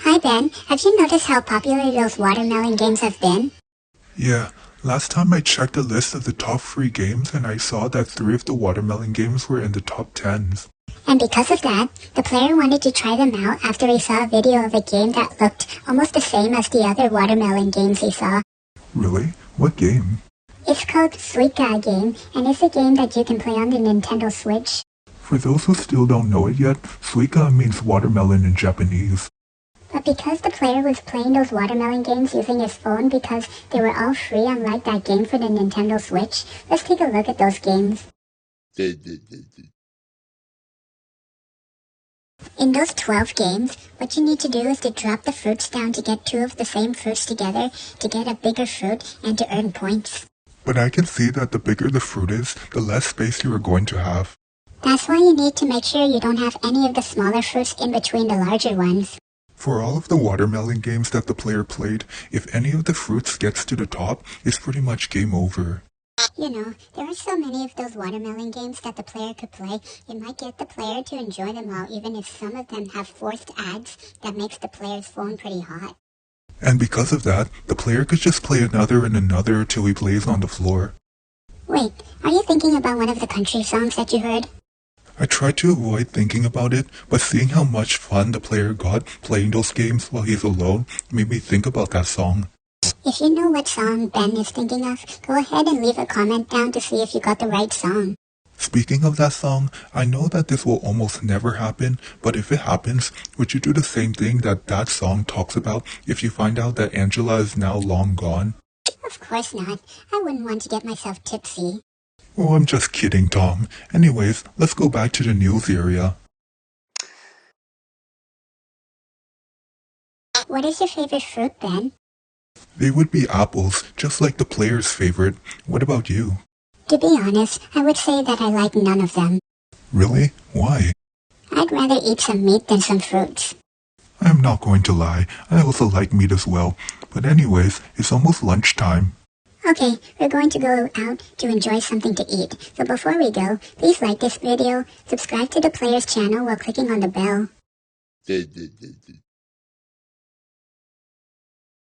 Hi Ben, have you noticed how popular those watermelon games have been? Yeah, last time I checked the list of the top 3 games and I saw that 3 of the watermelon games were in the top 10s. And because of that, the player wanted to try them out after he saw a video of a game that looked almost the same as the other watermelon games he saw. Really? What game? It's called Suika Game, and it's a game that you can play on the Nintendo Switch. For those who still don't know it yet, suika means watermelon in Japanese. But because the player was playing those watermelon games using his phone because they were all free unlike that game for the Nintendo Switch, let's take a look at those games. In those 12 games, what you need to do is to drop the fruits down to get 2 of the same fruits together to get a bigger fruit and to earn points. But I can see that the bigger the fruit is, the less space you are going to have. That's why you need to make sure you don't have any of the smaller fruits in between the larger ones. For all of the watermelon games that the player played, if any of the fruits gets to the top, it's pretty much game over. You know, there are so many of those watermelon games that the player could play, it might get the player to enjoy them all even if some of them have forced ads that makes the player's phone pretty hot. And because of that, the player could just play another and another till he plays on the floor. Wait, are you thinking about one of the country songs that you heard? I tried to avoid thinking about it, but seeing how much fun the player got playing those games while he's alone made me think about that song. If you know what song Ben is thinking of, go ahead and leave a comment down to see if you got the right song. Speaking of that song, I know that this will almost never happen, but if it happens, would you do the same thing that that song talks about if you find out that Angela is now long gone? Of course not. I wouldn't want to get myself tipsy. Oh, I'm just kidding, Tom. Anyways, let's go back to the news area. What is your favorite fruit, Ben? They would be apples, just like the player's favorite. What about you? To be honest, I would say that I like none of them. Really? Why? I'd rather eat some meat than some fruits. I'm not going to lie, I also like meat as well. But anyways, it's almost lunchtime. Okay, we're going to go out to enjoy something to eat. So before we go, please like this video, subscribe to the player's channel while clicking on the bell.